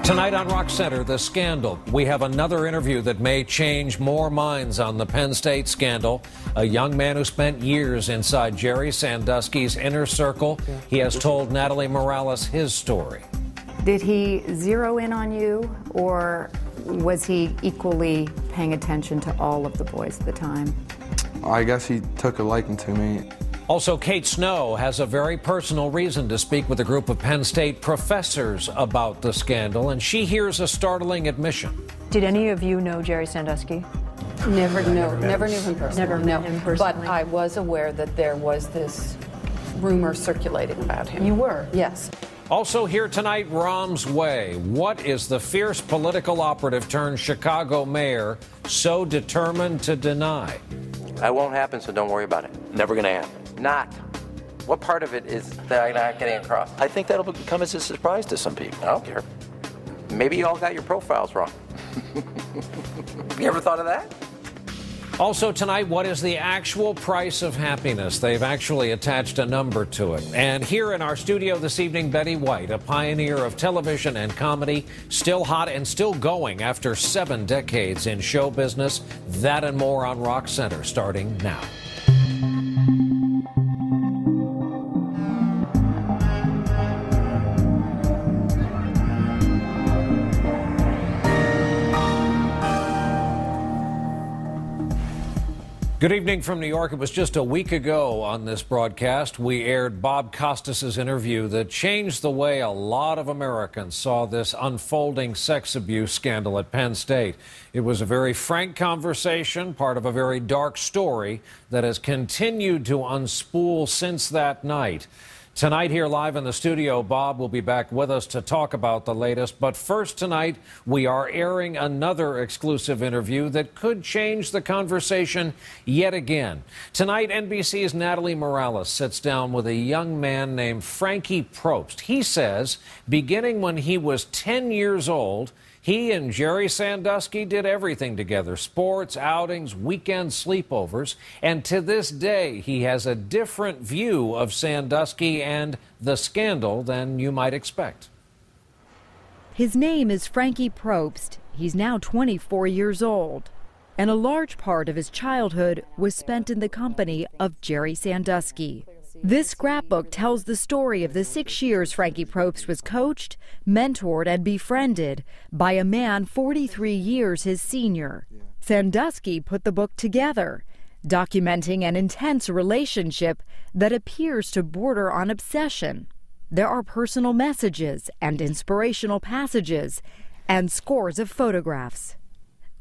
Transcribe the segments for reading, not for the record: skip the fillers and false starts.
Tonight on Rock Center, the scandal. We have another interview that may change more minds on the Penn State scandal. A young man who spent years inside Jerry Sandusky's inner circle. He has told Natalie Morales his story. Did he zero in on you, or was he equally paying attention to all of the boys at the time? I guess he took a liking to me. Also, Kate Snow has a very personal reason to speak with a group of Penn State professors about the scandal, and she hears a startling admission. Did any of you know Jerry Sandusky? Never knew him personally. Never met him personally. But I was aware that there was this rumor circulating about him. You were? Yes. Also here tonight, Rahm's way. What is the fierce political operative turned Chicago mayor so determined to deny? That won't happen, so don't worry about it. Never going to happen. Not. What part of it is that I'm not getting across? I think that'll come as a surprise to some people. I don't care. Maybe you all got your profiles wrong. You ever thought of that? Also tonight, what is the actual price of happiness? They've actually attached a number to it. And here in our studio this evening, Betty White, a pioneer of television and comedy, still hot and still going after 7 decades in show business. That and more on Rock Center, starting now. Good evening from New York. It was just a week ago on this broadcast we aired Bob Costas's interview that changed the way a lot of Americans saw this unfolding sex abuse scandal at Penn State. It was a very frank conversation, part of a very dark story that has continued to unspool since that night. Tonight here live in the studio, Bob will be back with us to talk about the latest. But first tonight, we are airing another exclusive interview that could change the conversation yet again. Tonight, NBC's Natalie Morales sits down with a young man named Frankie Probst. He says, beginning when he was 10 years old, he and Jerry Sandusky did everything together, sports, outings, weekend sleepovers, and to this day he has a different view of Sandusky and the scandal than you might expect. His name is Frankie Probst. He's now 24 years old, and a large part of his childhood was spent in the company of Jerry Sandusky. This scrapbook tells the story of the 6 years Frankie Probst was coached, mentored, and befriended by a man 43 years his senior. Sandusky put the book together, documenting an intense relationship that appears to border on obsession. There are personal messages and inspirational passages and scores of photographs.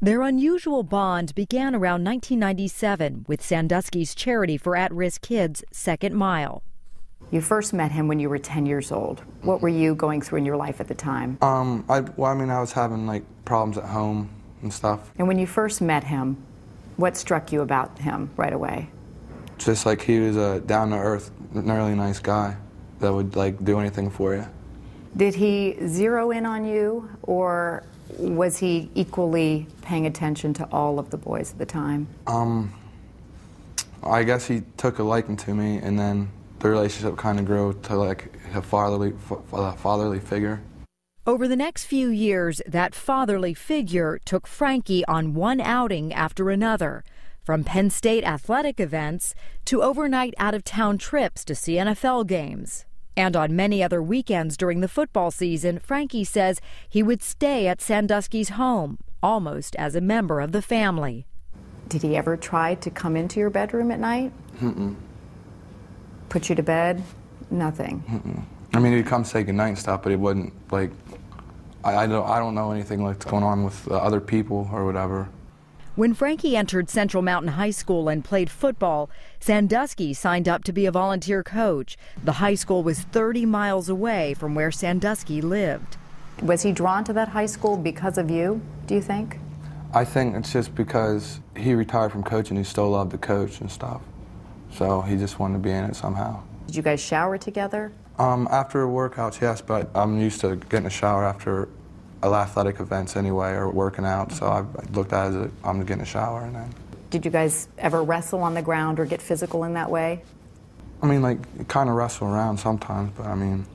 Their unusual bond began around 1997 with Sandusky's charity for at-risk kids, Second Mile. You first met him when you were 10 years old. What were you going through in your life at the time? I was having problems at home and stuff. And when you first met him, what struck you about him right away? Just he was a down-to-earth, really nice guy that would do anything for you. Did he zero in on you, or was he equally paying attention to all of the boys at the time? I guess he took a liking to me, and then the relationship kind of grew to a fatherly figure. Over the next few years, that fatherly figure took Frankie on one outing after another, from Penn State athletic events to overnight out-of-town trips to see NFL games. And on many other weekends during the football season, Frankie says he would stay at Sandusky's home, almost as a member of the family. Did he ever try to come into your bedroom at night? Mm-mm. Put you to bed? Nothing? Mm-mm. I mean, he'd come say goodnight and stuff, but he wouldn't, I don't know anything that's going on with other people or whatever. When Frankie entered Central Mountain High School and played football, Sandusky signed up to be a volunteer coach. The high school was 30 miles away from where Sandusky lived. Was he drawn to that high school because of you, do you think? I think it's just because he retired from coaching, he still loved to coach and stuff. So he just wanted to be in it somehow. Did you guys shower together? After workouts, yes, but I'm used to getting a shower after athletic events anyway, or working out, so I looked at it as I'm getting a shower. And then. Did you guys ever wrestle on the ground or get physical in that way? I mean, kind of wrestle around sometimes, but I mean,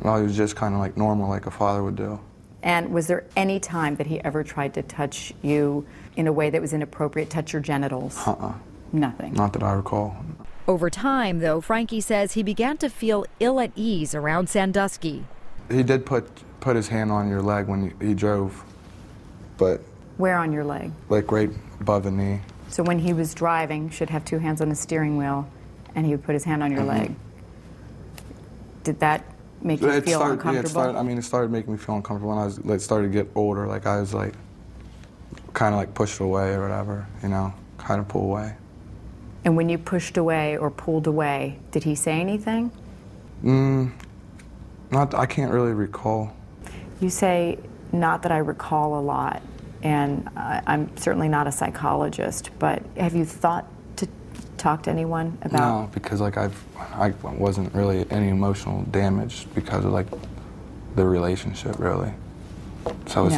well, it was just kind of normal, like a father would do. And was there any time that he ever tried to touch you in a way that was inappropriate, touch your genitals? Nothing. Not that I recall. Over time, though, Frankie says he began to feel ill at ease around Sandusky. He did put his hand on your leg when he drove, but... Where on your leg? Like right above the knee. So when he was driving, should have two hands on the steering wheel, and he would put his hand on your leg. Did that make you feel uncomfortable? Yeah, it started making me feel uncomfortable when I started to get older. Like I was like, kind of like pushed away or whatever, you know, kind of pull away. And when you pushed away or pulled away, did he say anything? I can't really recall. You say, not that I recall a lot, and I'm certainly not a psychologist, but have you thought to talk to anyone about? No, because like I wasn't really any emotional damage because of like the relationship really. So it's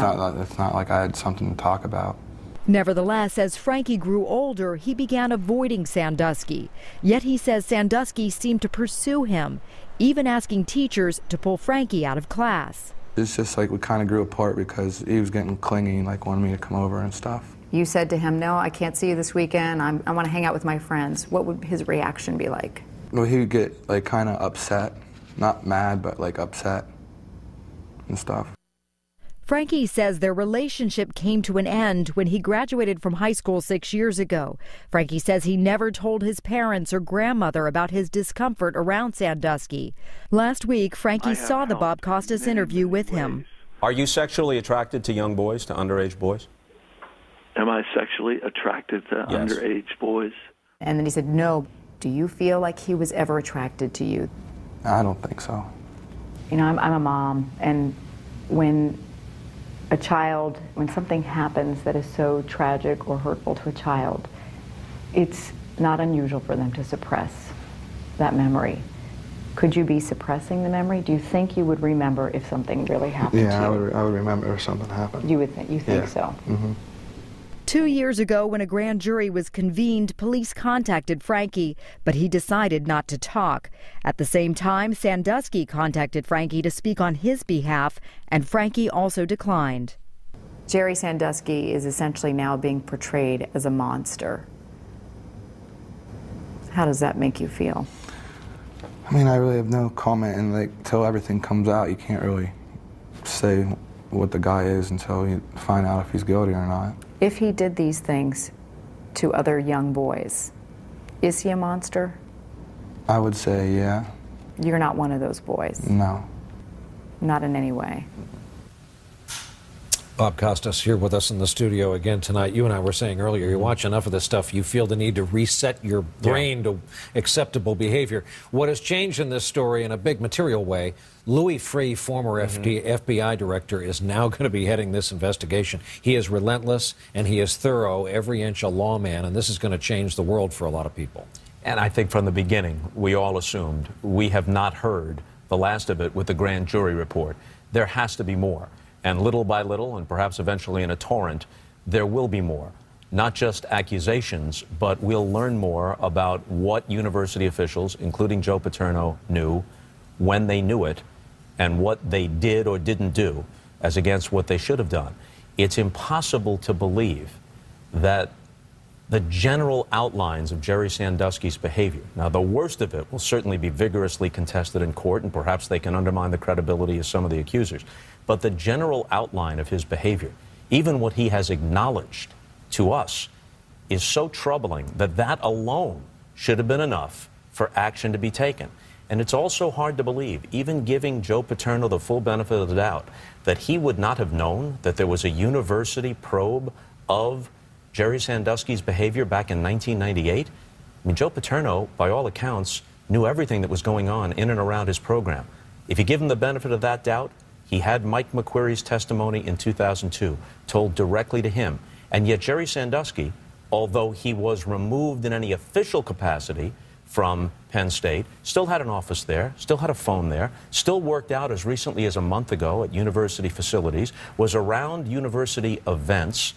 not like I had something to talk about. Nevertheless, as Frankie grew older, he began avoiding Sandusky. Yet he says Sandusky seemed to pursue him, even asking teachers to pull Frankie out of class. It's just like we kind of grew apart because he was getting clingy, like wanted me to come over and stuff. You said to him, no, I can't see you this weekend. I want to hang out with my friends. What would his reaction be like? Well, he would get like kind of upset. Not mad, but like upset and stuff. Frankie says their relationship came to an end when he graduated from high school 6 years ago. Frankie says he never told his parents or grandmother about his discomfort around Sandusky. Last week, Frankie saw the Bob Costas interview with him. Are you sexually attracted to young boys, to underage boys? Am I sexually attracted to underage boys? And then he said, no. Do you feel like he was ever attracted to you? I don't think so. You know, I'm a mom, and when something happens that is so tragic or hurtful to a child, it's not unusual for them to suppress that memory. Could you be suppressing the memory? Do you think you would remember if something really happened to you? Yeah, I would remember if something happened. You think so? Mm-hmm. 2 years ago, when a grand jury was convened, police contacted Frankie, but he decided not to talk. At the same time, Sandusky contacted Frankie to speak on his behalf, and Frankie also declined. Jerry Sandusky is essentially now being portrayed as a monster. How does that make you feel? I mean, I really have no comment, and like till everything comes out, you can't really say what the guy is until you find out if he's guilty or not. If he did these things to other young boys, is he a monster? I would say, yeah. You're not one of those boys? No. Not in any way? Bob Costas here with us in the studio again tonight. You and I were saying earlier, you watch enough of this stuff, you feel the need to reset your brain to acceptable behavior. What has changed in this story in a big material way, Louis Freeh, former FBI director, is now going to be heading this investigation. He is relentless and he is thorough, every inch a lawman, and this is going to change the world for a lot of people. And I think from the beginning, we all assumed we have not heard the last of it with the grand jury report. There has to be more. And little by little, and perhaps eventually in a torrent, there will be more. Not just accusations, but we'll learn more about what university officials, including Joe Paterno, knew, when they knew it, and what they did or didn't do as against what they should have done. It's impossible to believe that the general outlines of Jerry Sandusky's behavior. Now, the worst of it will certainly be vigorously contested in court, and perhaps they can undermine the credibility of some of the accusers. But the general outline of his behavior, even what he has acknowledged to us, is so troubling that that alone should have been enough for action to be taken. And it's also hard to believe, even giving Joe Paterno the full benefit of the doubt, that he would not have known that there was a university probe of Jerry Sandusky's behavior back in 1998. I mean, Joe Paterno, by all accounts, knew everything that was going on in and around his program. If you give him the benefit of that doubt, he had Mike McQuarrie's testimony in 2002, told directly to him. And yet Jerry Sandusky, although he was removed in any official capacity from Penn State, still had an office there, still had a phone there, still worked out as recently as a month ago at university facilities, was around university events.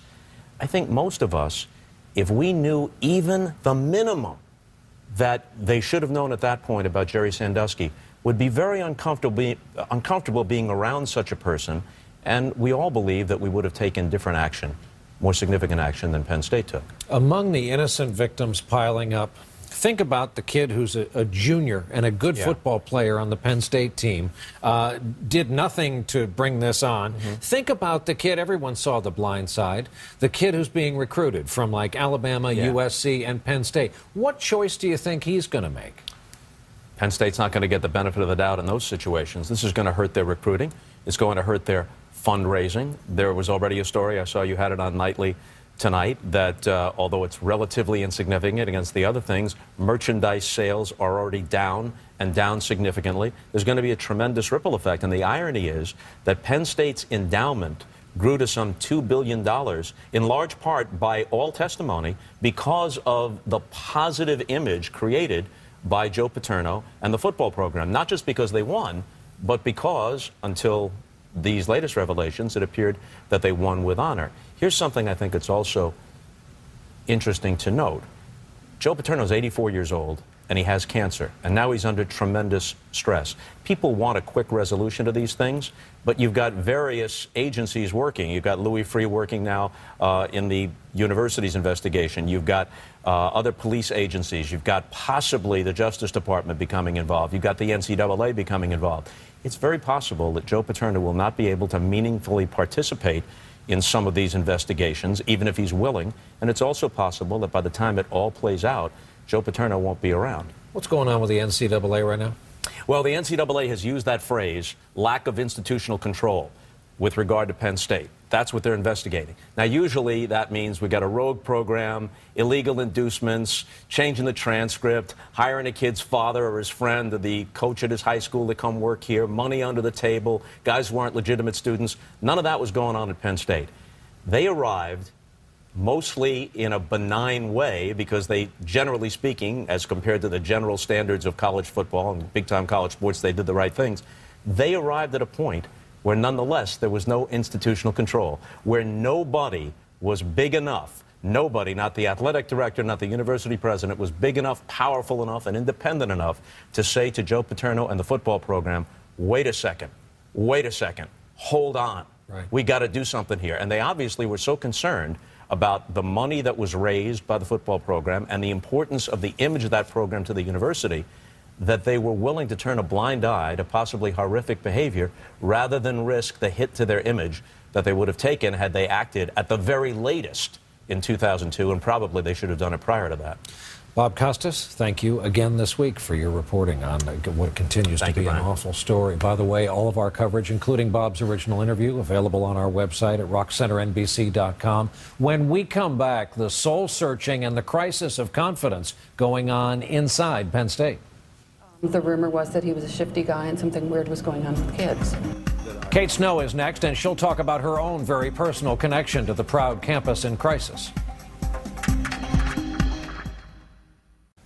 I think most of us, if we knew even the minimum that they should have known at that point about Jerry Sandusky, would be very uncomfortable being around such a person And we all believe that we would have taken different action, more significant action than Penn State took. Among the innocent victims piling up, think about the kid who's a junior and a good football player on the Penn State team, did nothing to bring this on. Think about the kid, everyone saw The Blind Side, the kid who's being recruited from like Alabama, USC, and Penn State. What choice do you think he's going to make? Penn State's not going to get the benefit of the doubt in those situations. This is going to hurt their recruiting. It's going to hurt their fundraising. There was already a story, I saw you had it on Nightly tonight, that although it's relatively insignificant against the other things, merchandise sales are already down and down significantly. There's going to be a tremendous ripple effect. And the irony is that Penn State's endowment grew to some $2 billion, in large part by all testimony, because of the positive image created by Joe Paterno and the football program. Not just because they won, but because, until these latest revelations, it appeared that they won with honor. Here's something I think it's also interesting to note. Joe Paterno's 84 years old, and he has cancer, and now he's under tremendous stress. People want a quick resolution to these things, but you've got various agencies working. You've got Louis Freeh working now in the university's investigation. You've got other police agencies. You've got possibly the Justice Department becoming involved. You've got the NCAA becoming involved. It's very possible that Joe Paterno will not be able to meaningfully participate in some of these investigations, even if he's willing. And it's also possible that by the time it all plays out, Joe Paterno won't be around. What's going on with the NCAA right now? Well, the NCAA has used that phrase, lack of institutional control, with regard to Penn State. That's what they're investigating. Now, usually that means we got a rogue program, illegal inducements, changing the transcript, hiring a kid's father or his friend or the coach at his high school to come work here, money under the table, guys who aren't legitimate students. None of that was going on at Penn State. They arrived mostly in a benign way because they, generally speaking, as compared to the general standards of college football and big-time college sports, they did the right things. They arrived at a point where nonetheless there was no institutional control, where nobody was big enough, nobody, not the athletic director, not the university president, was big enough, powerful enough, and independent enough to say to Joe Paterno and the football program, wait a second, hold on. Right. We got to do something here. And they obviously were so concerned about the money that was raised by the football program and the importance of the image of that program to the university, that they were willing to turn a blind eye to possibly horrific behavior rather than risk the hit to their image that they would have taken had they acted at the very latest in 2002, and probably they should have done it prior to that. Bob Costas, thank you again this week for your reporting on what continues to be an awful story. By the way, all of our coverage, including Bob's original interview, available on our website at rockcenternbc.com. When we come back, the soul-searching and the crisis of confidence going on inside Penn State. The rumor was that he was a shifty guy and something weird was going on with kids. Kate Snow is next, and she'll talk about her own very personal connection to the proud campus in crisis.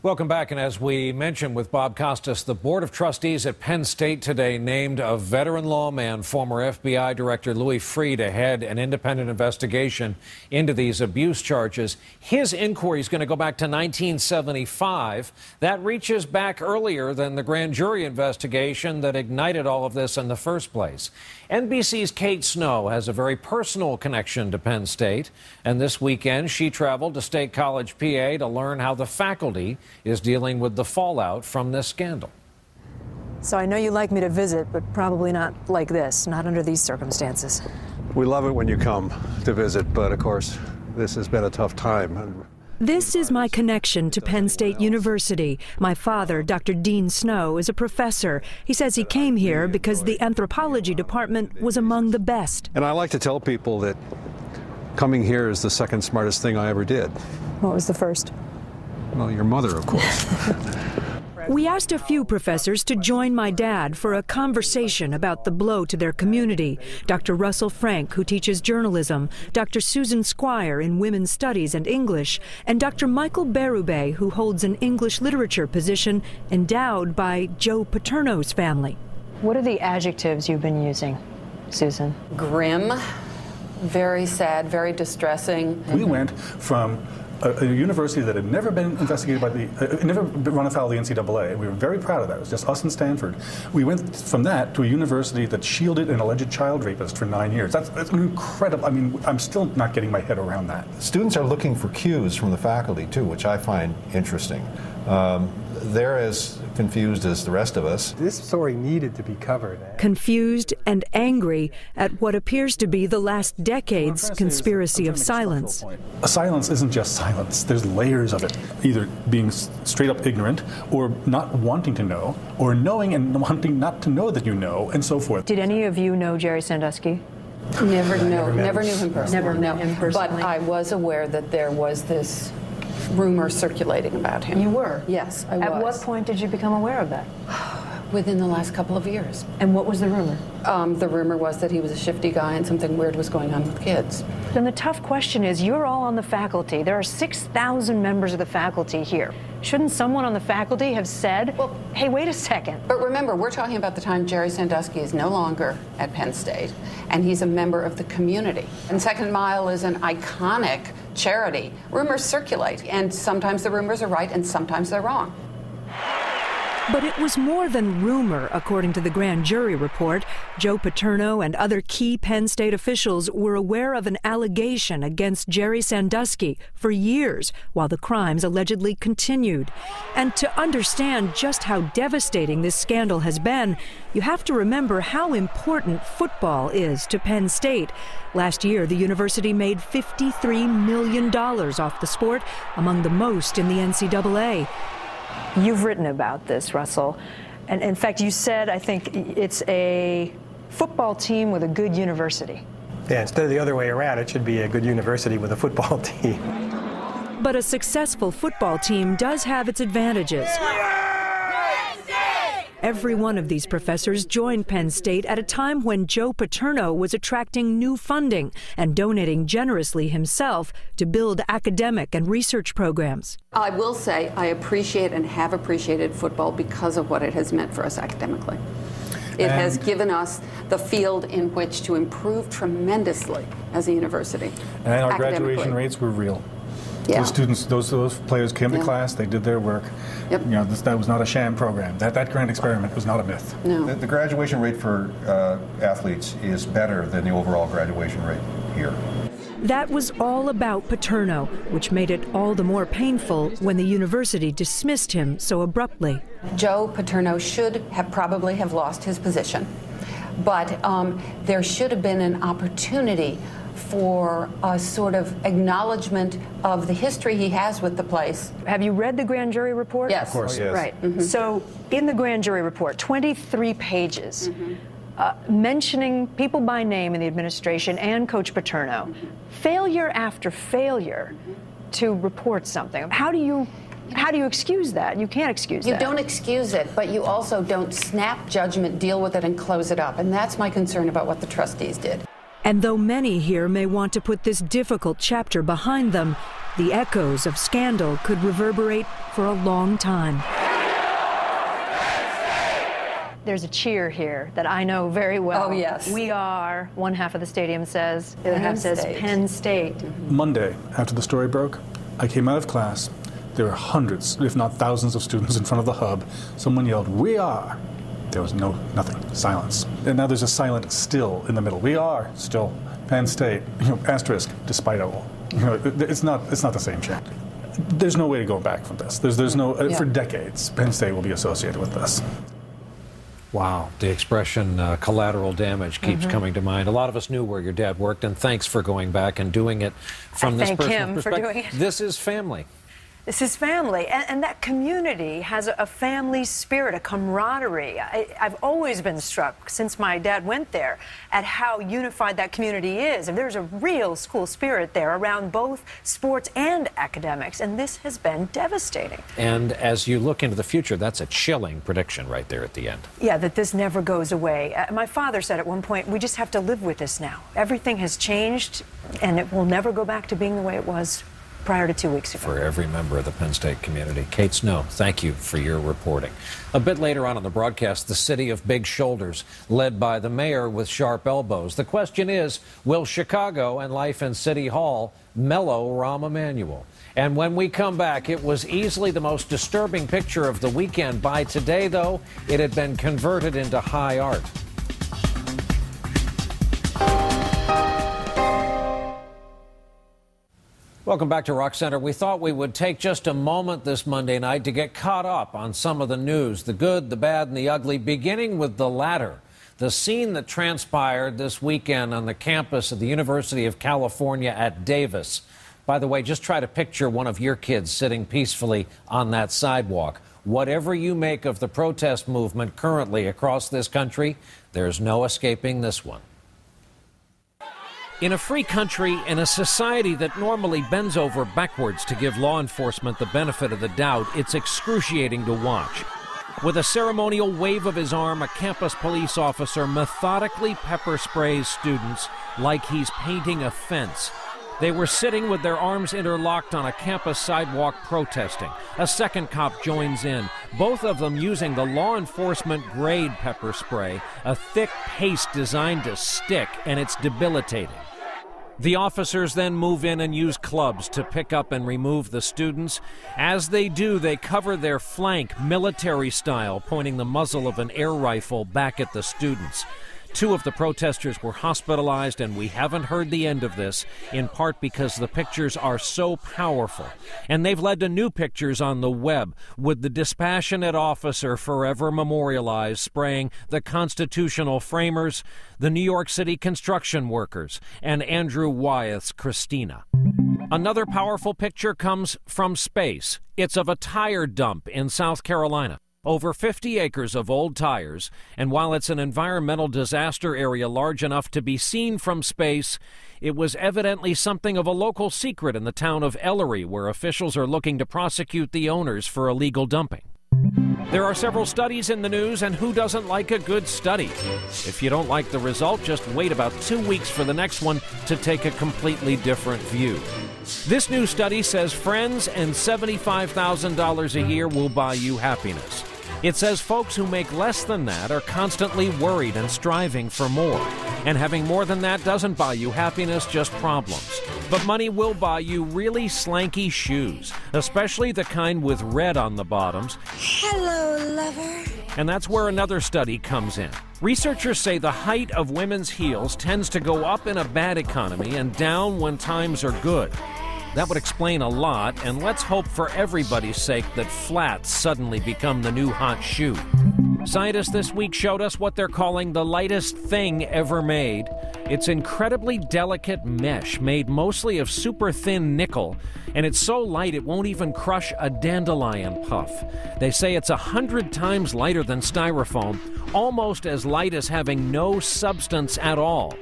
Welcome back, and as we mentioned with Bob Costas, the Board of Trustees at Penn State today named a veteran lawman, former FBI Director Louis Freeh, to head an independent investigation into these abuse charges. His inquiry is going to go back to 1975. That reaches back earlier than the grand jury investigation that ignited all of this in the first place. NBC's Kate Snow has a very personal connection to Penn State, and this weekend she traveled to State College, PA, to learn how the faculty is dealing with the fallout from this scandal. So I know you like me to visit, but probably not like this, not under these circumstances. We love it when you come to visit, but of course, this has been a tough time. This is my connection to Penn State University. My father, Dr. Dean Snow, is a professor. He says he came here because the anthropology department was among the best. And I like to tell people that coming here is the second smartest thing I ever did. What was the first? Well, your mother, of course. We asked a few professors to join my dad for a conversation about the blow to their community. Dr. Russell Frank, who teaches journalism, Dr. Susan Squire in women's studies and English, and Dr. Michael Berube, who holds an English literature position endowed by Joe Paterno's family. What are the adjectives you've been using, Susan? Grim, very sad, very distressing. We went from a university that had never been investigated by never run afoul of the NCAA. We were very proud of that. It was just us and Stanford. We went from that to a university that shielded an alleged child rapist for 9 years. That's incredible. I mean, I'm still not getting my head around that. Students are looking for cues from the faculty, too, which I find interesting. They're as confused as the rest of us. This story needed to be covered. Confused and angry at what appears to be the last decade's conspiracy of silence. A silence isn't just silence. There's layers of it. Either being straight up ignorant, or not wanting to know, or knowing and wanting not to know that you know, and so forth. Did any of you know Jerry Sandusky? Never knew him personally. Never knew him personally. But I was aware that there was this rumor circulating about him. You were? Yes, I was. At what point did you become aware of that? Within the last couple of years. And what was the rumor? The rumor was that he was a shifty guy and something weird was going on with kids. Then the tough question is, you're all on the faculty. There are 6,000 members of the faculty here. Shouldn't someone on the faculty have said, well, hey, wait a second? But remember, we're talking about the time Jerry Sandusky is no longer at Penn State, and he's a member of the community. And Second Mile is an iconic charity. Rumors circulate, and sometimes the rumors are right and sometimes they're wrong. But it was more than rumor, according to the grand jury report. Joe Paterno and other key Penn State officials were aware of an allegation against Jerry Sandusky for years while the crimes allegedly continued. And to understand just how devastating this scandal has been, you have to remember how important football is to Penn State. Last year, the university made $53 million off the sport, among the most in the NCAA. You've written about this, Russell. And in fact, you said, I think, it's a football team with a good university. Yeah, instead of the other way around, it should be a good university with a football team. But a successful football team does have its advantages. Every one of these professors joined Penn State at a time when Joe Paterno was attracting new funding and donating generously himself to build academic and research programs. I will say I appreciate and have appreciated football because of what it has meant for us academically. It has given us the field in which to improve tremendously as a university. And our graduation rates were real. Yeah. Those students, those players came to class, they did their work. Yep. You know, that was not a sham program. That grand experiment was not a myth. No. The graduation rate for athletes is better than the overall graduation rate here. That was all about Paterno, which made it all the more painful when the university dismissed him so abruptly. Joe Paterno should have probably have lost his position, but there should have been an opportunity for a sort of acknowledgement of the history he has with the place. Have you read the grand jury report? Yes. Of course, yes. Right. Mm-hmm. So in the grand jury report, 23 pages, mentioning people by name in the administration and Coach Paterno, failure after failure to report something. How do you excuse that? You can't excuse that. You don't excuse it, but you also don't snap judgment, deal with it, and close it up. And that's my concern about what the trustees did. And though many here may want to put this difficult chapter behind them, the echoes of scandal could reverberate for a long time. There's a cheer here that I know very well. Oh, yes. We are, one half of the stadium says, the other half says Penn State. Monday, after the story broke, I came out of class. There were hundreds, if not thousands of students in front of the hub. Someone yelled, "We are." There was nothing, silence. And now there's a silent still in the middle. We are still Penn State, asterisk, despite all. It's not the same chant. There's no way to go back from this. There's no, for decades, Penn State will be associated with this. Wow, the expression collateral damage keeps coming to mind. A lot of us knew where your dad worked, and thanks for going back and doing it from this personal perspective. For doing it. This is family. This is family, and that community has a family spirit, a camaraderie. I've always been struck, since my dad went there, at how unified that community is. And there's a real school spirit there around both sports and academics, and this has been devastating. And as you look into the future, that's a chilling prediction right there at the end. Yeah, that this never goes away. My father said at one point, we just have to live with this now. Everything has changed, and it will never go back to being the way it was. prior to 2 weeks ago. For every member of the Penn State community. Kate Snow, thank you for your reporting. A bit later on in the broadcast, the city of big shoulders, led by the mayor with sharp elbows. The question is, will Chicago and life in City Hall mellow Rahm Emanuel? And when we come back, it was easily the most disturbing picture of the weekend. By today, though, it had been converted into high art. Welcome back to Rock Center. We thought we would take just a moment this Monday night to get caught up on some of the news, the good, the bad, and the ugly, beginning with the latter. The scene that transpired this weekend on the campus of the University of California at Davis. By the way, just try to picture one of your kids sitting peacefully on that sidewalk. Whatever you make of the protest movement currently across this country, there's no escaping this one. In a free country, in a society that normally bends over backwards to give law enforcement the benefit of the doubt, it's excruciating to watch. With a ceremonial wave of his arm, a campus police officer methodically pepper sprays students like he's painting a fence. They were sitting with their arms interlocked on a campus sidewalk protesting. A second cop joins in, both of them using the law enforcement grade pepper spray, a thick paste designed to stick, and it's debilitating. The officers then move in and use clubs to pick up and remove the students. As they do, they cover their flank military style, pointing the muzzle of an air rifle back at the students. 2 of the protesters were hospitalized, and we haven't heard the end of this, in part because the pictures are so powerful. And they've led to new pictures on the web, with the dispassionate officer forever memorialized, spraying the constitutional framers, the New York City construction workers, and Andrew Wyeth's Christina. Another powerful picture comes from space. It's of a tire dump in South Carolina. Over 50 acres of old tires, and while it's an environmental disaster area large enough to be seen from space, it was evidently something of a local secret in the town of Ellery, where officials are looking to prosecute the owners for illegal dumping. There are several studies in the news, and who doesn't like a good study? If you don't like the result, just wait about 2 weeks for the next one to take a completely different view. This new study says friends and $75,000 a year will buy you happiness. It says folks who make less than that are constantly worried and striving for more. And having more than that doesn't buy you happiness, just problems. But money will buy you really slanky shoes, especially the kind with red on the bottoms. Hello, lover. And that's where another study comes in. Researchers say the height of women's heels tends to go up in a bad economy and down when times are good. That would explain a lot, and let's hope for everybody's sake that flats suddenly become the new hot shoe. Scientists this week showed us what they're calling the lightest thing ever made. It's incredibly delicate mesh made mostly of super thin nickel, and it's so light it won't even crush a dandelion puff. They say it's 100 times lighter than styrofoam, almost as light as having no substance at all.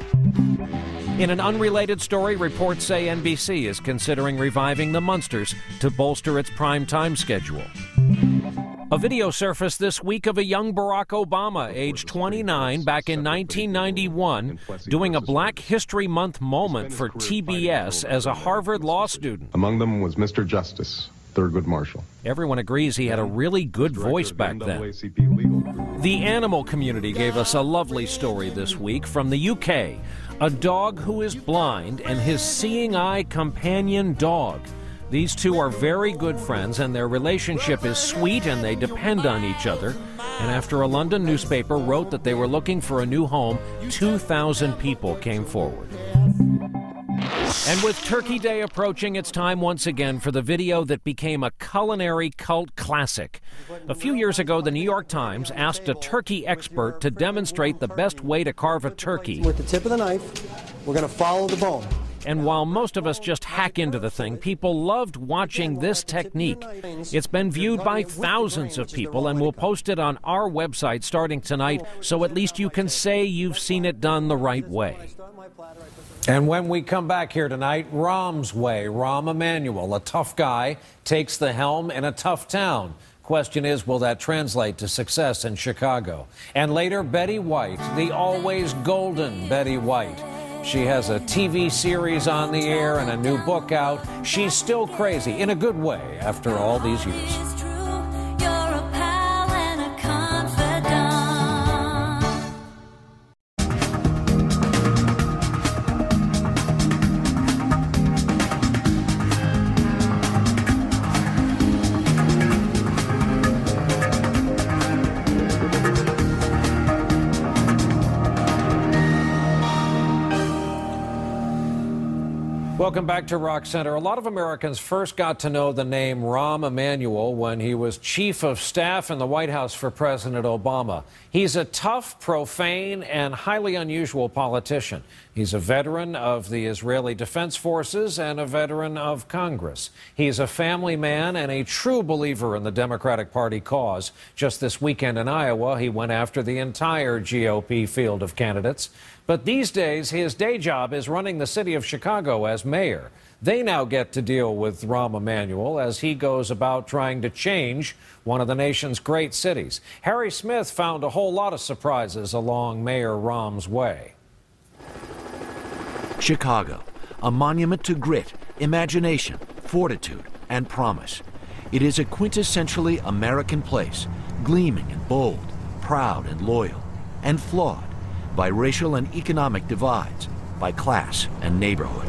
In an unrelated story, reports say NBC is considering reviving The Munsters to bolster its prime-time schedule. A video surfaced this week of a young Barack Obama, age 29, back in 1991, doing a Black History Month moment for TBS as a Harvard law student. Among them was Mr. Justice, Thurgood Marshall. Everyone agrees he had a really good voice back then. The animal community gave us a lovely story this week from the UK. A dog who is blind and his seeing eye companion dog. These two are very good friends, and their relationship is sweet, and they depend on each other. And after a London newspaper wrote that they were looking for a new home, 2,000 people came forward. And with Turkey Day approaching, it's time once again for the video that became a culinary cult classic. A few years ago, the New York Times asked a turkey expert to demonstrate the best way to carve a turkey. With the tip of the knife, we're going to follow the bone. And while most of us just hack into the thing, people loved watching this technique. It's been viewed by thousands of people, and we'll post it on our website starting tonight, so at least you can say you've seen it done the right way. And when we come back here tonight, Rahm's way. Rahm Emanuel, a tough guy, takes the helm in a tough town. Question is, will that translate to success in Chicago? And later, Betty White, the always golden Betty White. She has a TV series on the air and a new book out. She's still crazy, in a good way, after all these years. Welcome back to Rock Center. A lot of Americans first got to know the name Rahm Emanuel when he was chief of staff in the White House for President Obama. He's a tough, profane, and highly unusual politician. He's a veteran of the Israeli Defense Forces and a veteran of Congress. He's a family man and a true believer in the Democratic Party cause. Just this weekend in Iowa, he went after the entire GOP field of candidates. But these days, his day job is running the city of Chicago as mayor. They now get to deal with Rahm Emanuel as he goes about trying to change one of the nation's great cities. Harry Smith found a whole lot of surprises along Mayor Rahm's way. Chicago, a monument to grit, imagination, fortitude, and promise. It is a quintessentially American place, gleaming and bold, proud and loyal, and flawed by racial and economic divides, by class and neighborhood.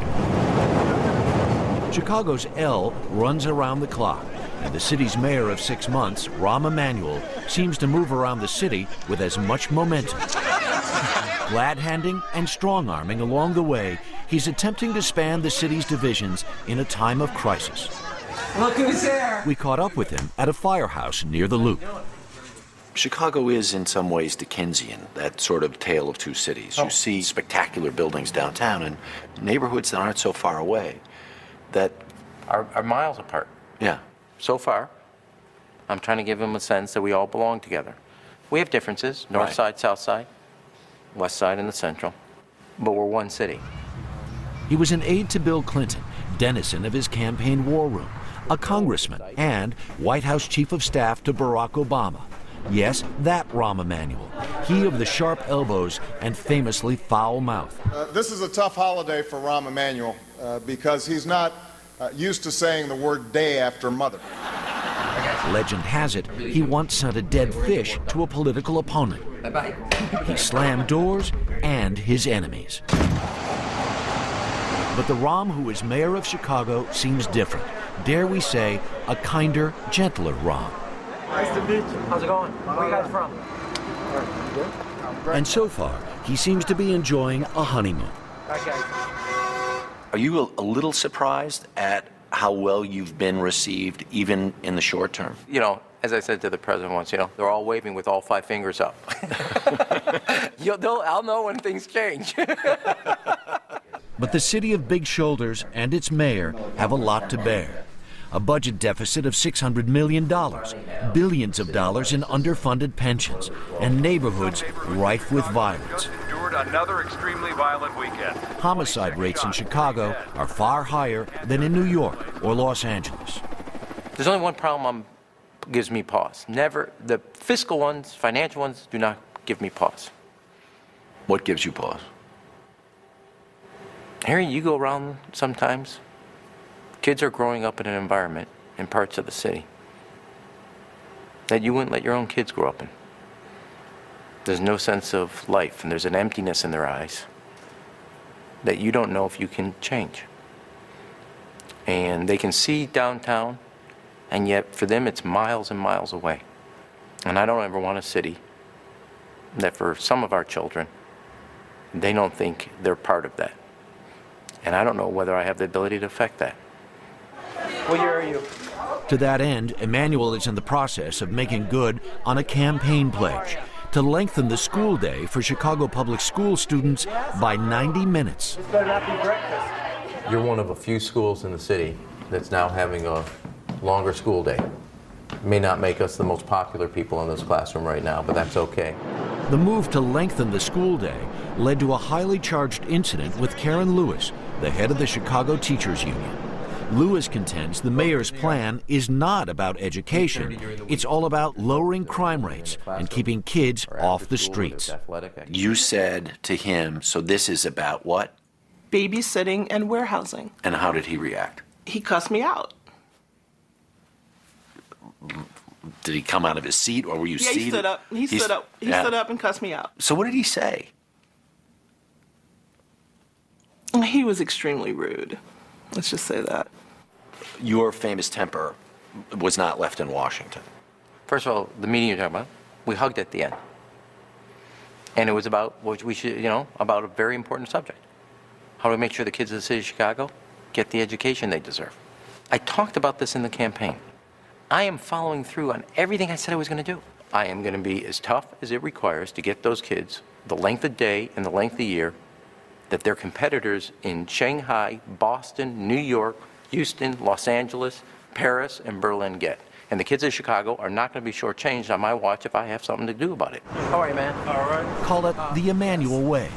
Chicago's L runs around the clock, and the city's mayor of 6 months, Rahm Emanuel, seems to move around the city with as much momentum. Glad-handing and strong-arming along the way, he's attempting to span the city's divisions in a time of crisis. Look who's there! We caught up with him at a firehouse near the Loop. Chicago is in some ways Dickensian, that sort of tale of two cities. You see spectacular buildings downtown and neighborhoods that aren't so far away that are miles apart. Yeah. So far, I'm trying to give them a sense that we all belong together. We have differences, north side, south side, west side, and the central, but we're one city. He was an aide to Bill Clinton, denizen of his campaign war room, a congressman, and White House chief of staff to Barack Obama. Yes, that Rahm Emanuel, he of the sharp elbows and famously foul mouth. This is a tough holiday for Rahm Emanuel because he's not used to saying the word day after mother. Legend has it, he once sent a dead fish to a political opponent. He slammed doors and his enemies. But the Rahm who is mayor of Chicago seems different. Dare we say, a kinder, gentler Rahm. Nice to meet you. How's it going? Where are you guys from? And so far, he seems to be enjoying a honeymoon. Are you a little surprised at how well you've been received, even in the short term? You know, as I said to the president once, they're all waving with all 5 fingers up. I'll know when things change. But the city of big shoulders and its mayor have a lot to bear. A budget deficit of $600 million, billions of dollars in underfunded pensions, and neighborhoods rife with violence. Endured another extremely violent weekend. Homicide rates in Chicago are far higher than in New York or Los Angeles. There's only one problem gives me pause. Never, the fiscal ones, financial ones, do not give me pause. What gives you pause? Harry, you go around sometimes. Kids are growing up in an environment in parts of the city that you wouldn't let your own kids grow up in. There's no sense of life, and there's an emptiness in their eyes that you don't know if you can change. And they can see downtown, and yet for them it's miles and miles away. And I don't ever want a city that for some of our children, they don't think they're part of that. And I don't know whether I have the ability to affect that. What year are you? To that end, Emanuel is in the process of making good on a campaign pledge to lengthen the school day for Chicago public school students by 90 minutes. This better not be breakfast. You're one of a few schools in the city that's now having a longer school day. It may not make us the most popular people in this classroom right now, but that's okay. The move to lengthen the school day led to a highly charged incident with Karen Lewis, the head of the Chicago Teachers Union. Lewis contends the mayor's plan is not about education. It's all about lowering crime rates and keeping kids off the streets. You said to him, so this is about what? babysitting and warehousing. And how did he react? He cussed me out. Did he come out of his seat, or were you seated? Yeah, he stood up. He stood up. He stood up and cussed me out. So what did he say? He was extremely rude. Let's just say that. Your famous temper was not left in Washington. First of all, the meeting you're talking about, we hugged at the end. And it was about what we should, about a very important subject. How do we make sure the kids of the city of Chicago get the education they deserve? I talked about this in the campaign. I am following through on everything I said I was going to do. I am going to be as tough as it requires to get those kids the length of day and the length of year that their competitors in Shanghai, Boston, New York, Houston, Los Angeles, Paris, and Berlin get. And the kids of Chicago are not going to be shortchanged on my watch if I have something to do about it. How are you, man? All right. Call it the Emanuel way,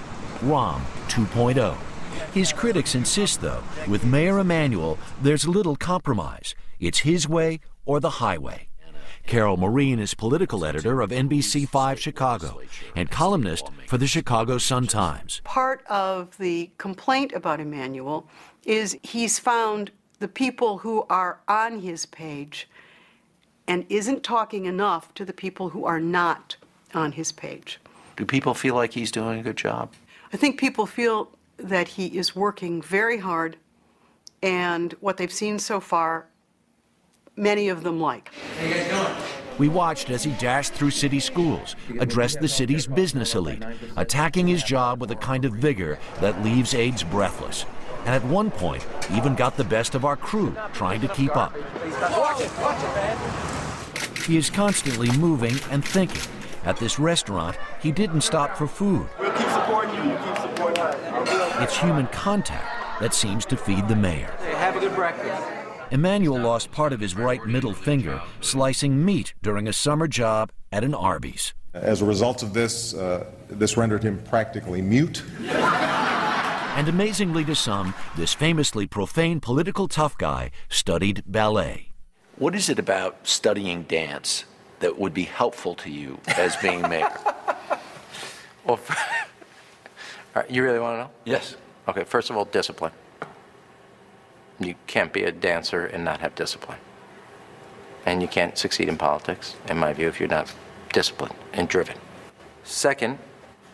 Rahm 2.0. His critics insist, though, with Mayor Emanuel, there's little compromise. It's his way or the highway. Carol Maureen is political editor of NBC5 Chicago and columnist for the Chicago Sun-Times. Part of the complaint about Emanuel is he's found the people who are on his page and isn't talking enough to the people who are not on his page. Do people feel like he's doing a good job? I think people feel that he is working very hard, and what they've seen so far, many of them like. How you guys doing? We watched as he dashed through city schools, addressed the city's business elite, attacking his job with a kind of vigor that leaves aides breathless. And at one point, even got the best of our crew trying to keep up. He is constantly moving and thinking. At this restaurant, he didn't stop for food. We'll keep supporting you. You keep supporting us. It's human contact that seems to feed the mayor. Hey, have a good breakfast. Emanuel lost part of his right middle finger slicing meat during a summer job at an Arby's. As a result of this, this rendered him practically mute. And amazingly to some, this famously profane political tough guy studied ballet. What is it about studying dance that would be helpful to you as being mayor? Well, all right, you really want to know? Yes. Okay, first of all, discipline. You can't be a dancer and not have discipline. And you can't succeed in politics, in my view, if you're not disciplined and driven. Second,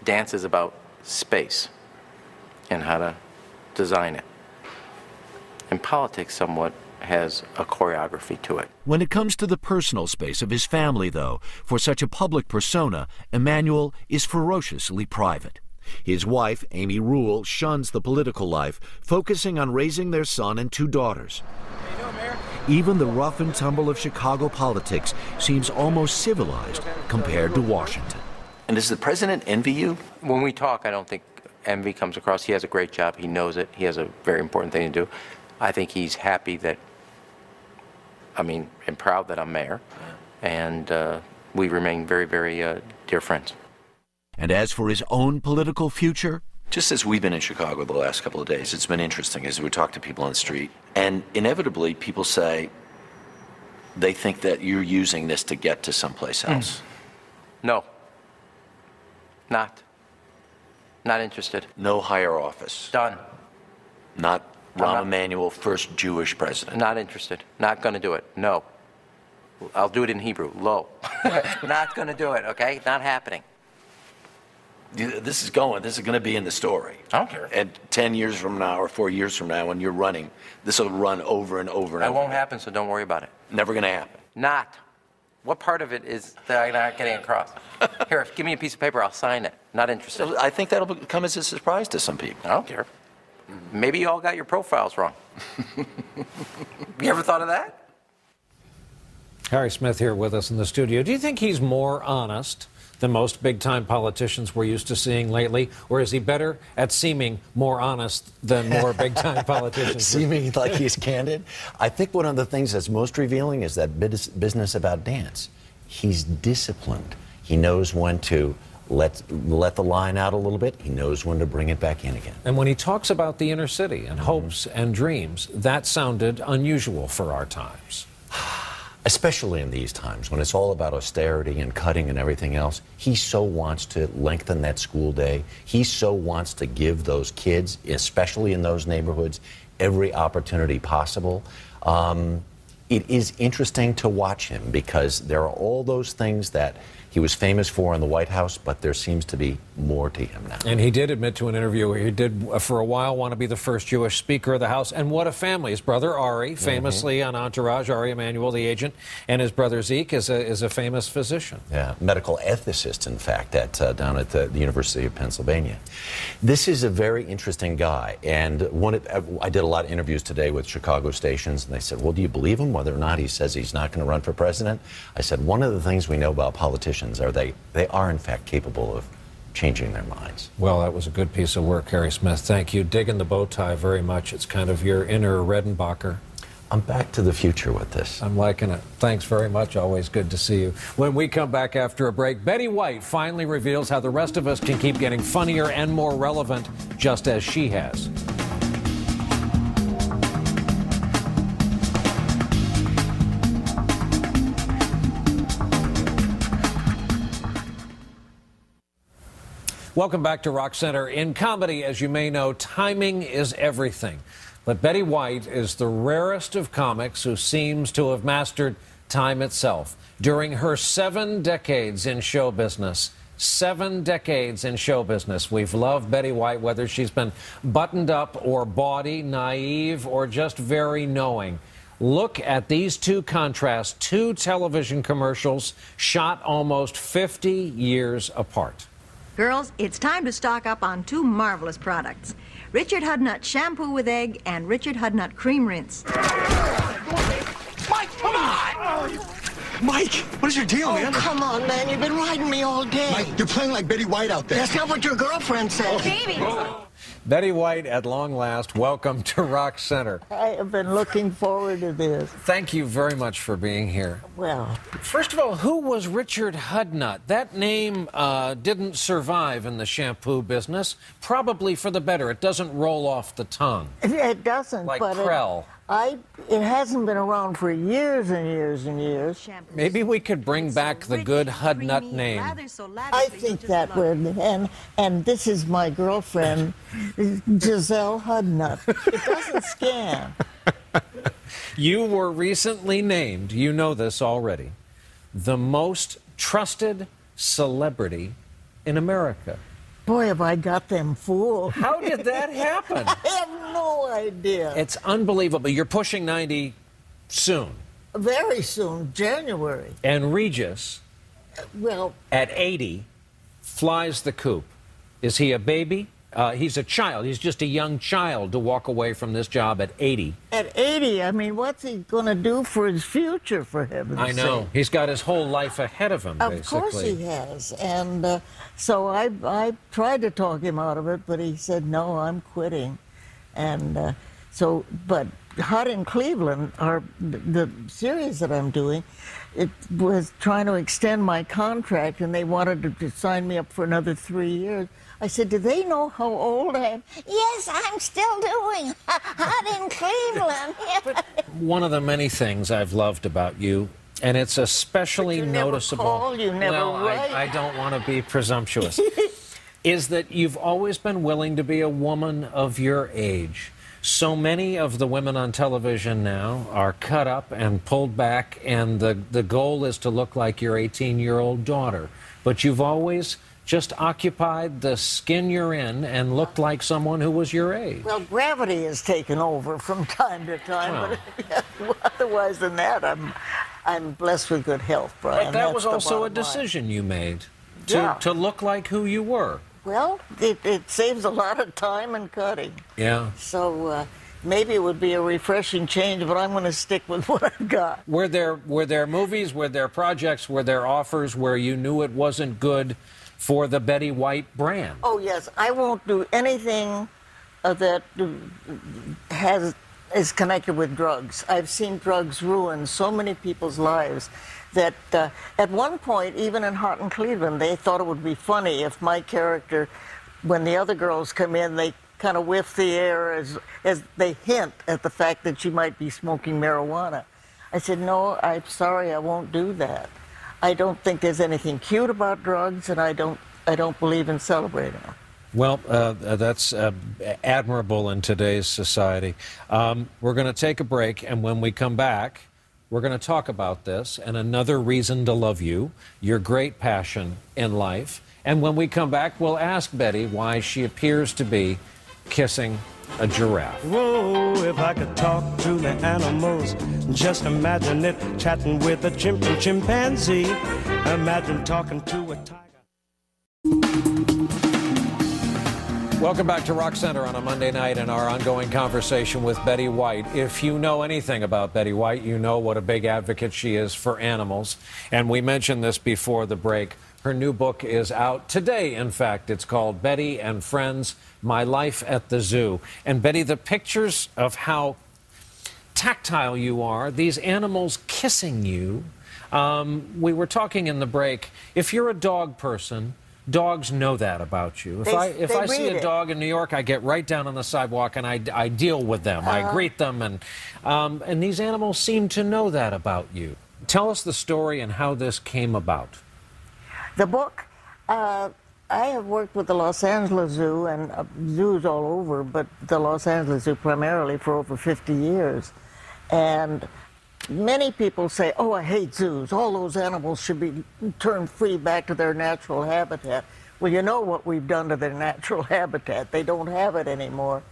dance is about space and how to design it. And politics somewhat has a choreography to it. When it comes to the personal space of his family, though, for such a public persona, Emanuel is ferociously private. His wife, Amy Rule, shuns the political life, focusing on raising their son and 2 daughters. Even the rough and tumble of Chicago politics seems almost civilized compared to Washington. And does the president envy you? When we talk, I don't think envy comes across. He has a great job. He knows it. He has a very important thing to do. I think he's happy that, and proud that I'm mayor. And we remain very, very dear friends. And as for his own political future? Just as we've been in Chicago the last couple of days, it's been interesting as we talk to people on the street. And inevitably, people say they think that you're using this to get to someplace else. No. Not interested. No higher office. Done. Not Rahm Emanuel, first Jewish president. Not interested. Not going to do it. No. I'll do it in Hebrew. Lo. Not going to do it, okay? Not happening. This is going to be in the story. I don't care. And 10 years from now or 4 years from now when you're running, this will run over and over and over. It won't happen, so don't worry about it. Never going to happen. Not. What part of it is that I'm not getting across? Here, give me a piece of paper. I'll sign it. Not interested. I think that'll come as a surprise to some people. I don't care. Maybe you all got your profiles wrong. You ever thought of that? Harry Smith here with us in the studio. Do you think he's more honest than most big-time politicians we're used to seeing lately? Or is he better at seeming more honest than more big-time politicians? Seeming like he's candid? I think one of the things that's most revealing is that business about dance. He's disciplined. He knows when to let the line out a little bit. He knows when to bring it back in again. And when he talks about the inner city and hopes and dreams, that sounded unusual for our times. especially in these times when it's all about austerity and cutting and everything else. He so wants to lengthen that school day. He so wants to give those kids, especially in those neighborhoods, every opportunity possible. It is interesting to watch him because there are all those things that he was famous for in the White House, but there seems to be more to him now. And he did admit to an interview where he did, for a while, want to be the first Jewish Speaker of the House. And what a family. His brother Ari, famously on Entourage, Rahm Emanuel, the agent, and his brother Zeke is a famous physician. Yeah, medical ethicist, in fact, down at the University of Pennsylvania. This is a very interesting guy. And I did a lot of interviews today with Chicago stations, and they said, well, do you believe him, whether or not he says he's not going to run for president? I said, one of the things we know about politicians are they are, in fact, capable of changing their minds. Well, that was a good piece of work, Harry Smith. Thank you. Digging the bow tie very much. It's kind of your inner Redenbacher. I'm back to the future with this. I'm liking it. Thanks very much. Always good to see you. When we come back after a break, Betty White finally reveals how the rest of us can keep getting funnier and more relevant, just as she has. Welcome back to Rock Center. In comedy, as you may know, timing is everything. But Betty White is the rarest of comics who seems to have mastered time itself. During her 7 decades in show business, 7 decades in show business, we've loved Betty White, whether she's been buttoned up or bawdy, naive, or just very knowing. Look at these two contrasts, 2 television commercials shot almost 50 years apart. Girls, it's time to stock up on 2 marvelous products. Richard Hudnut Shampoo with Egg and Richard Hudnut Cream Rinse. Mike, come on! Mike, what is your deal, man? Come on, man. You've been riding me all day. Mike, you're playing like Betty White out there. That's not what your girlfriend said. Baby! Betty White, at long last, welcome to Rock Center. I have been looking forward to this. Thank you very much for being here. Well, first of all, who was Richard Hudnut? That name didn't survive in the shampoo business, probably for the better. It doesn't roll off the tongue. It doesn't. Like but Krell. It hasn't been around for years and years and years. Maybe we could bring back the good Hudnut name. I think that would. And this is my girlfriend, Giselle Hudnut. It doesn't scan. You were recently named, you know this already, the most trusted celebrity in America. Boy, have I got them fooled. How did that happen? I have no idea. It's unbelievable. You're pushing 90 soon. Very soon, January. And Regis, well, at 80, flies the coop. Is he a baby? He's a child. He's just a young child to walk away from this job at 80. At 80, I mean, what's he going to do for his future, for heaven's sake? I know. He's got his whole life ahead of him, basically. Of course he has. And so I tried to talk him out of it, but he said, no, I'm quitting. And but Hot in Cleveland, the series that I'm doing, it was trying to extend my contract, and they wanted to sign me up for another 3 years. I said, do they know how old I am? Yes, I'm still doing Hot in Cleveland. One of the many things I've loved about you, and it's especially noticeable. Call, you never write. I don't want to be presumptuous, is that you've always been willing to be a woman of your age. So many of the women on television now are cut up and pulled back, and the goal is to look like your 18-year-old daughter. But you've always just occupied the skin you're in and looked like someone who was your age. Well, gravity has taken over from time to time, but otherwise than that, I'm blessed with good health, Brian. But that was also a decision you made to look like who you were. Well, it saves a lot of time and cutting. Yeah. So maybe it would be a refreshing change, but I'm going to stick with what I've got. Were there movies, were there projects, were there offers where you knew it wasn't good for the Betty White brand? Oh, yes. I won't do anything that is connected with drugs. I've seen drugs ruin so many people's lives that at one point, even in Hot in Cleveland, they thought it would be funny if my character, when the other girls come in, they kind of whiff the air as they hint at the fact that she might be smoking marijuana. I said, no, I'm sorry, I won't do that. I don't think there's anything cute about drugs, and I don't believe in celebrating them. Well, that's admirable in today's society. We're going to take a break, and when we come back, we're going to talk about this and another reason to love you, your great passion in life. And when we come back, we'll ask Betty why she appears to be kissing a giraffe. Whoa, if I could talk to the animals, just imagine it, chatting with a chimpanzee. Imagine talking to a tiger. Welcome back to Rock Center on a Monday night and our ongoing conversation with Betty White. If you know anything about Betty White, you know what a big advocate she is for animals. And we mentioned this before the break. Her new book is out today, in fact. It's called Betty and Friends, My Life at the Zoo. And Betty, the pictures of how tactile you are, these animals kissing you. We were talking in the break, if you're a dog person, dogs know that about you. If I see a dog in New York, I get right down on the sidewalk and I deal with them. I greet them, and these animals seem to know that about you. Tell us the story and how this came about. The book, I have worked with the Los Angeles Zoo and zoos all over, but the Los Angeles Zoo primarily for over 50 years. And many people say, oh, I hate zoos. All those animals should be turned free back to their natural habitat. Well, you know what we've done to their natural habitat. They don't have it anymore.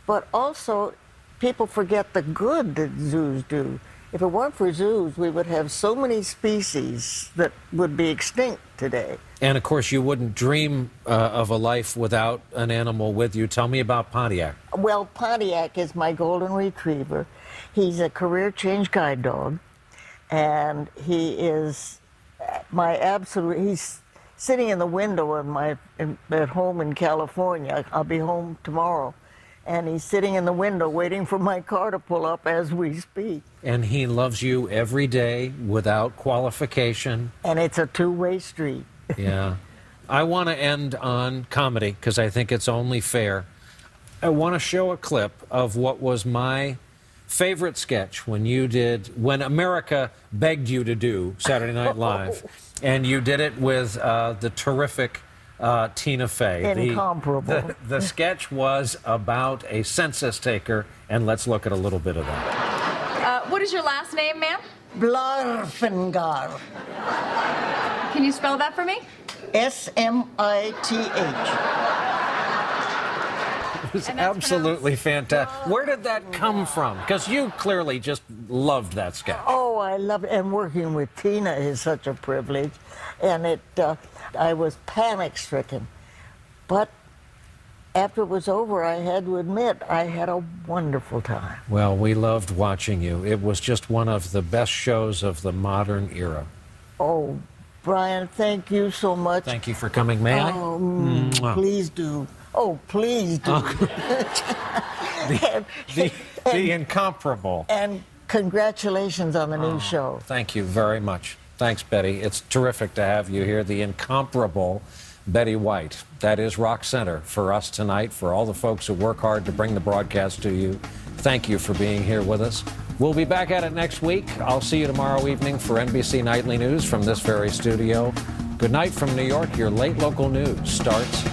But also, people forget the good that zoos do. If it weren't for zoos, we would have so many species that would be extinct today. And, of course, you wouldn't dream of a life without an animal with you. Tell me about Pontiac. Well, Pontiac is my golden retriever. He's a career change guide dog, and he is my absolute... He's sitting in the window of at home in California. I'll be home tomorrow. And he's sitting in the window waiting for my car to pull up as we speak. And he loves you every day without qualification. And it's a two-way street. Yeah. I want to end on comedy because I think it's only fair. I want to show a clip of what was my favorite sketch when America begged you to do Saturday Night Live. And you did it with the terrific Tina Fey. Incomparable. The sketch was about a census taker, and let's look at a little bit of that. What is your last name, ma'am? Blarfengar. Can you spell that for me? S-M-I-T-H. It was absolutely fantastic. Where did that come from? Because you clearly just loved that sketch. Oh, I love it. And working with Tina is such a privilege. And I was panic-stricken. But after it was over, I had to admit, I had a wonderful time. Well, we loved watching you. It was just one of the best shows of the modern era. Oh, Brian, thank you so much. Thank you for coming. May I? Oh, please do. Oh, please do. The incomparable. And congratulations on the new show. Thank you very much. Thanks, Betty. It's terrific to have you here. The incomparable Betty White. That is Rock Center for us tonight, for all the folks who work hard to bring the broadcast to you. Thank you for being here with us. We'll be back at it next week. I'll see you tomorrow evening for NBC Nightly News from this very studio. Good night from New York. Your late local news starts